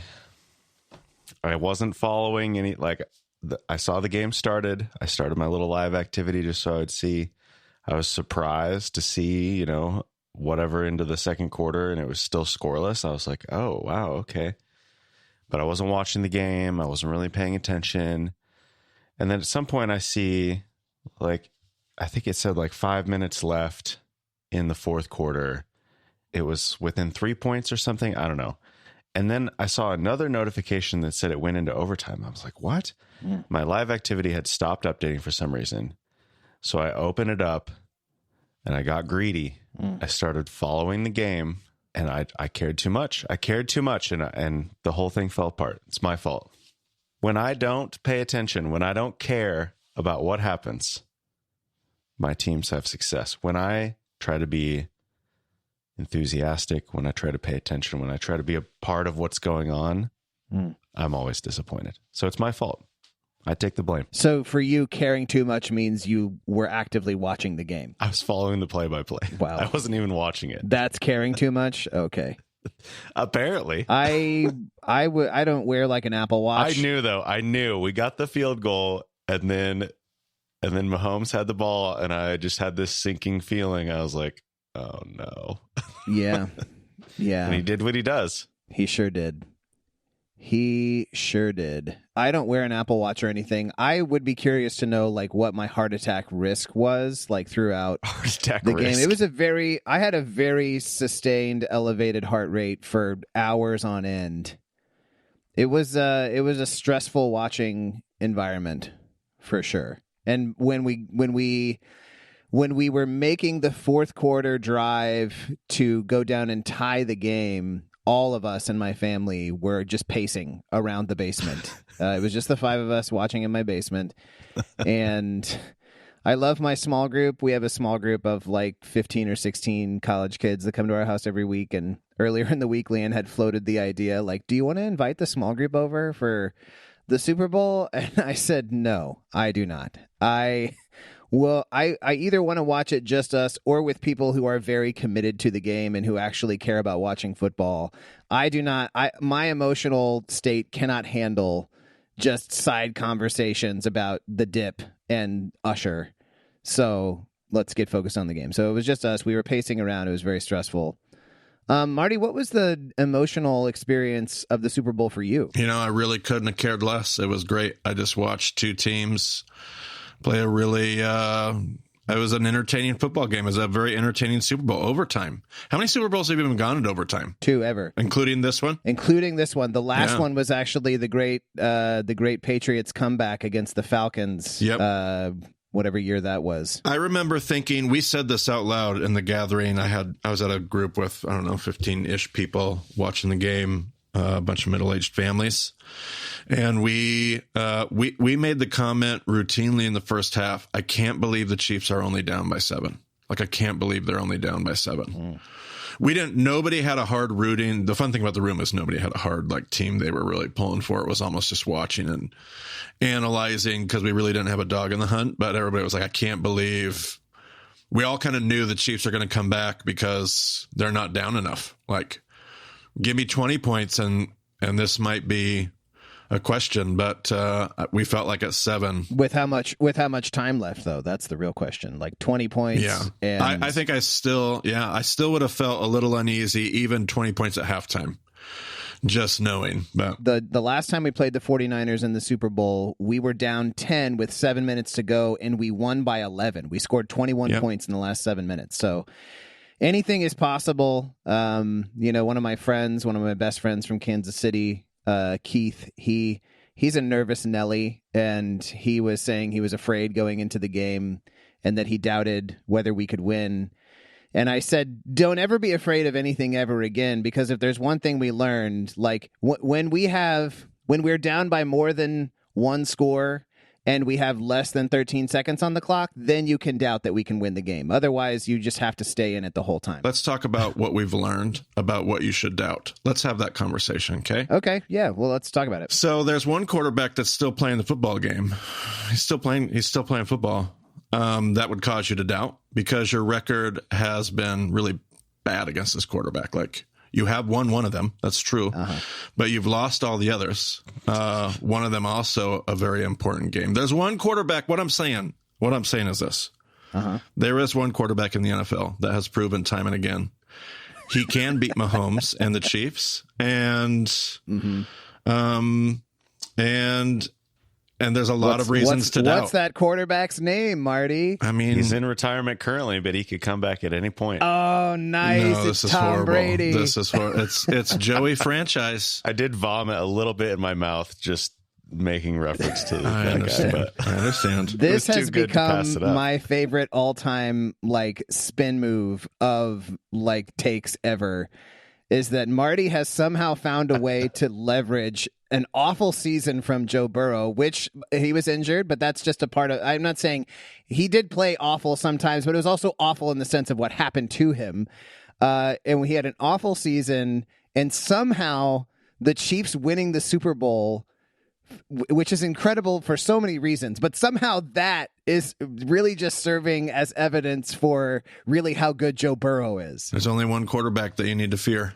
I wasn't following any, I saw the game started. I started my little live activity just so I would see. I was surprised to see, whatever into the second quarter, and it was still scoreless. I was like, oh, wow, okay. But I wasn't watching the game. I wasn't really paying attention. And then at some point I see, I think it said 5 minutes left in the fourth quarter. It was within 3 points or something. I don't know. And then I saw another notification that said it went into overtime. I was like, what? Yeah. My live activity had stopped updating for some reason. So I opened it up and I got greedy. I started following the game and I cared too much. And the whole thing fell apart. It's my fault. When I don't pay attention, when I don't care about what happens, my teams have success. When I try to be enthusiastic, when I try to pay attention, when I try to be a part of what's going on, I'm always disappointed. So it's my fault. I take the blame. So for you, caring too much means you were actively watching the game. I was following the play-by-play. Wow. I wasn't even watching it. That's caring too much? Okay. Apparently. I don't wear like an Apple Watch. I knew. We got the field goal, and then Mahomes had the ball, and I just had this sinking feeling. I was like, oh, no. Yeah. Yeah. And he did what he does. He sure did. He sure did. I don't wear an Apple Watch or anything. I would be curious to know like what my heart attack risk was like throughout the game. It was I had a very sustained elevated heart rate for hours on end. It was a stressful watching environment for sure. And when we were making the fourth quarter drive to go down and tie the game, all of us and my family were just pacing around the basement. It was just the five of us watching in my basement. And I love my small group. We have a small group of like 15 or 16 college kids that come to our house every week. And earlier in the week, Leanne had floated the idea, like, do you want to invite the small group over for the Super Bowl? And I said, no, I do not. I either want to watch it just us or with people who are very committed to the game and who actually care about watching football. I do not. My emotional state cannot handle just side conversations about the dip and Usher. So let's get focused on the game. So it was just us. We were pacing around. It was very stressful. Marty, what was the emotional experience of the Super Bowl for you? I really couldn't have cared less. It was great. I just watched two teams play a really, it was an entertaining football game. It was a very entertaining Super Bowl. Overtime. How many Super Bowls have you even gone into overtime? 2 ever. Including this one? Including this one. The last one was actually the great Patriots comeback against the Falcons. Yep. Whatever year that was. I remember thinking, we said this out loud in the gathering. I was at a group with, 15-ish people watching the game, a bunch of middle-aged families. And we made the comment routinely in the first half, I can't believe the Chiefs are only down by 7. Like, I can't believe they're only down by 7. Nobody had a hard rooting. The fun thing about the room is nobody had a hard team they were really pulling for. It was almost just watching and analyzing because we really didn't have a dog in the hunt. But everybody was like, I can't believe. We all kind of knew the Chiefs are going to come back because they're not down enough. Like, give me 20 points and this might be a question, but we felt like at 7. With how much time left, though? That's the real question. Like 20 points. Yeah, and I think I still would have felt a little uneasy, even 20 points at halftime, just knowing. But the last time we played the 49ers in the Super Bowl, we were down 10 with 7 minutes to go, and we won by 11. We scored 21 points in the last 7 minutes. So anything is possible. One of my best friends from Kansas City, Keith, he's a nervous Nelly, and he was saying he was afraid going into the game and that he doubted whether we could win. And I said, don't ever be afraid of anything ever again, because if there's one thing we learned, like when we're down by more than one score and we have less than 13 seconds on the clock, then you can doubt that we can win the game. Otherwise, you just have to stay in it the whole time. Let's talk about what we've learned about what you should doubt. Let's have that conversation, okay? Okay, yeah, well, let's talk about it. So there's one quarterback that's still playing the football game. He's still playing football. That would cause you to doubt because your record has been really bad against this quarterback. Like, you have won one of them. That's true. But you've lost all the others. One of them also a very important game. There's one quarterback. What I'm saying is this. There is one quarterback in the NFL that has proven time and again he can beat Mahomes and the Chiefs. And there's a lot of reasons to doubt. What's that quarterback's name, Marty? I mean, he's in retirement currently, but he could come back at any point. Oh, nice. No, it's Tom Brady. This is horrible. It's Joey Franchise. I did vomit a little bit in my mouth just making reference to I understand. This has become my favorite all-time spin move of takes ever. Is that Marty has somehow found a way to leverage an awful season from Joe Burrow, which he was injured, but that's just a part of. I'm not saying he did play awful sometimes, but it was also awful in the sense of what happened to him. And he had an awful season, and somehow the Chiefs winning the Super Bowl which is incredible for so many reasons, but somehow that is really just serving as evidence for really how good Joe Burrow is. There's only one quarterback that you need to fear,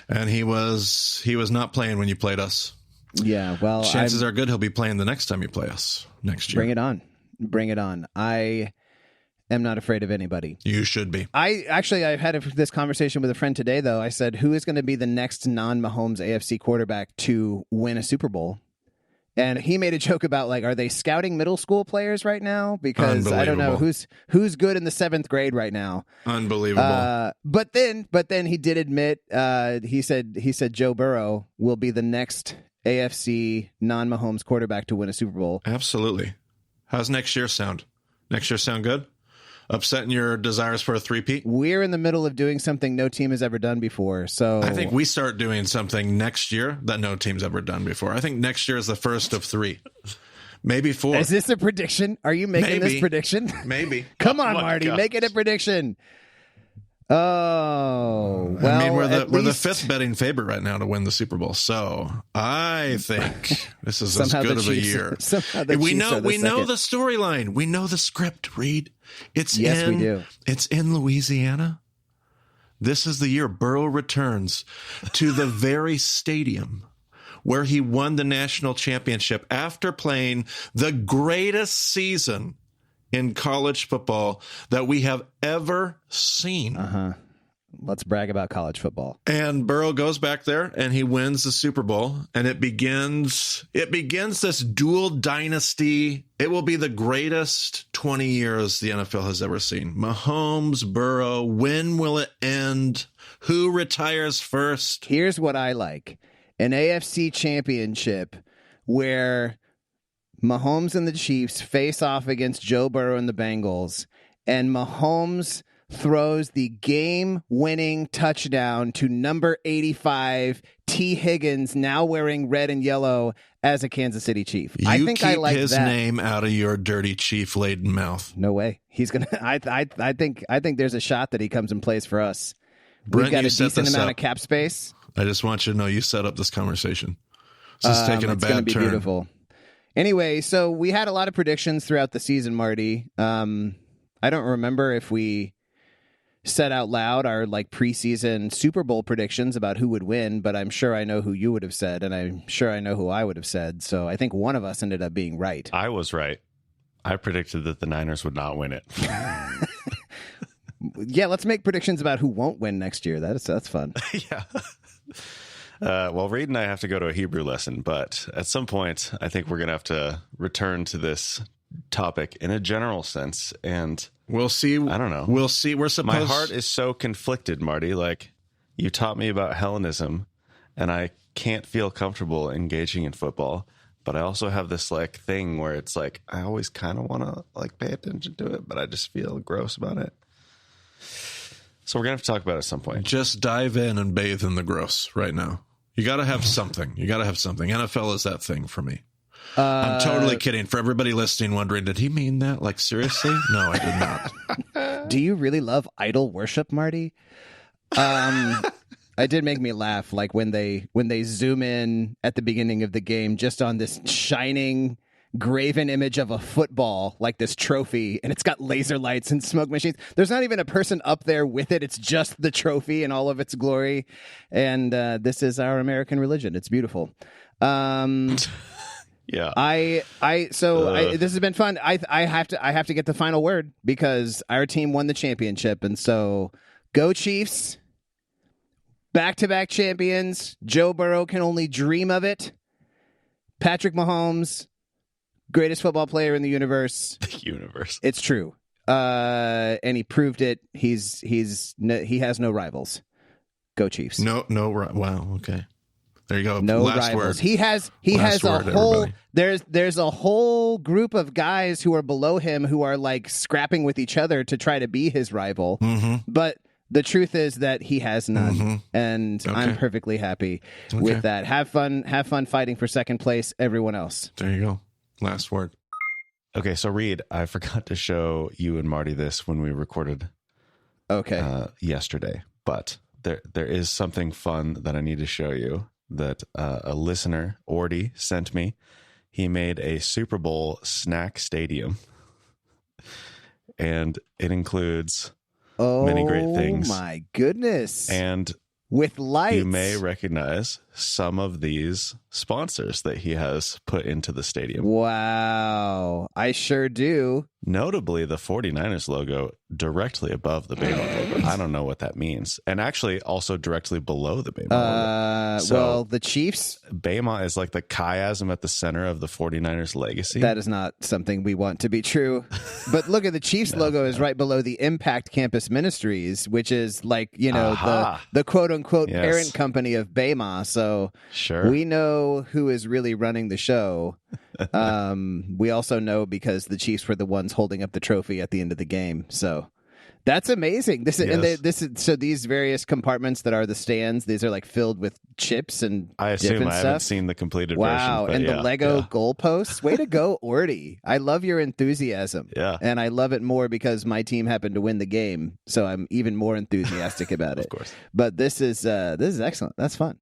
and he was not playing when you played us. Yeah, well, chances are good he'll be playing the next time you play us next year. Bring it on. I am not afraid of anybody. You should be. I've had this conversation with a friend today, though. I said, who is going to be the next non-Mahomes AFC quarterback to win a Super Bowl? And he made a joke about, like, are they scouting middle school players right now? Because I don't know who's good in the 7th grade right now. Unbelievable. But then he did admit, he said Joe Burrow will be the next AFC non-Mahomes quarterback to win a Super Bowl. Absolutely. How's next year sound? Next year sound good? Upsetting your desires for a three-peat? We're in the middle of doing something no team has ever done before. So I think we start doing something next year that no team's ever done before. I think next year is the first of 3. Maybe 4. Is this a prediction? Are you making this prediction? Maybe. Come on, Marty. Make it a prediction. Oh, well, I mean, we're the 5th betting favorite right now to win the Super Bowl. So I think this is as good of a year. We know the storyline. We know the script, Reed. We do. It's in Louisiana. This is the year Burrow returns to the very stadium where he won the national championship after playing the greatest season in college football that we have ever seen. Let's brag about college football. And Burrow goes back there and he wins the Super Bowl, and it begins this dual dynasty. It will be the greatest 20 years the NFL has ever seen. Mahomes, Burrow, when will it end? Who retires first? Here's what I like. An AFC championship where Mahomes and the Chiefs face off against Joe Burrow and the Bengals, and Mahomes throws the game-winning touchdown to number 85, T. Higgins, now wearing red and yellow as a Kansas City Chief. I think I like his that. Name out of your dirty Chief-laden mouth. No way. He's gonna. I think there's a shot that he comes and plays for us. Brent, we've got a decent amount of cap space. I just want you to know you set up this conversation. This is taking a bad turn. It's going to be beautiful. Anyway, so we had a lot of predictions throughout the season, Marty. I don't remember if we said out loud our preseason Super Bowl predictions about who would win, but I'm sure I know who you would have said, and I'm sure I know who I would have said. So I think one of us ended up being right. I was right. I predicted that the Niners would not win it. Yeah, let's make predictions about who won't win next year. That's fun. Yeah. Well, Reed and I have to go to a Hebrew lesson, but at some point, I think we're going to have to return to this topic in a general sense, and we'll see. I don't know. We'll see. My heart is so conflicted, Marty. Like, you taught me about Hellenism, and I can't feel comfortable engaging in football, but I also have this thing where it's I always kind of want to pay attention to it, but I just feel gross about it. So we're going to have to talk about it at some point. Just dive in and bathe in the gross right now. You got to have something. NFL is that thing for me. I'm totally kidding. For everybody listening, wondering, did he mean that? Seriously? No, I did not. Do you really love idol worship, Marty? It did make me laugh. When they zoom in at the beginning of the game, just on this shining graven image of a football, this trophy, and it's got laser lights and smoke machines. There's not even a person up there with it. It's just the trophy in all of its glory. And this is our American religion. It's beautiful. Yeah. This has been fun. I have to get the final word because our team won the championship, and so go Chiefs. Back-to-back champions. Joe Burrow can only dream of it. Patrick Mahomes, greatest football player in the universe. The universe. It's true. And he proved it. He has no rivals. Go Chiefs. No. Wow. Okay. There you go. No Last rivals. word. He has a whole. There's a whole group of guys who are below him who are scrapping with each other to try to be his rival. Mm-hmm. But the truth is that he has none, and I'm perfectly happy with that. Have fun fighting for second place, everyone else. There you go. Last word. Okay, so Reed, I forgot to show you and Marty this when we recorded yesterday, but there is something fun that I need to show you. that a listener, Ordy, sent me. He made a Super Bowl snack stadium, and it includes many great things. Oh my goodness. And with lights. you may recognize some of these sponsors that he has put into the stadium. Wow. I sure do. Notably, the 49ers logo directly above the Bama logo. I don't know what that means. And actually also directly below the Bama logo. So, well, the Chiefs... Bama is like the chiasm at the center of the 49ers legacy. That is not something we want to be true. But look at the Chiefs logo is right below the Impact Campus Ministries, which is like, you know, the quote-unquote parent company of Bama. So sure, we know who is really running the show. We also know because the Chiefs were the ones holding up the trophy at the end of the game. So that's amazing. This is, and so these various compartments that are the stands, these are like filled with chips and I assume I stuff. haven't seen the completed wow. version. And the Lego goalposts. Way to go, Ordy. I love your enthusiasm. Yeah. And I love it more because my team happened to win the game. So I'm even more enthusiastic about it. Of course. But this is excellent. That's fun.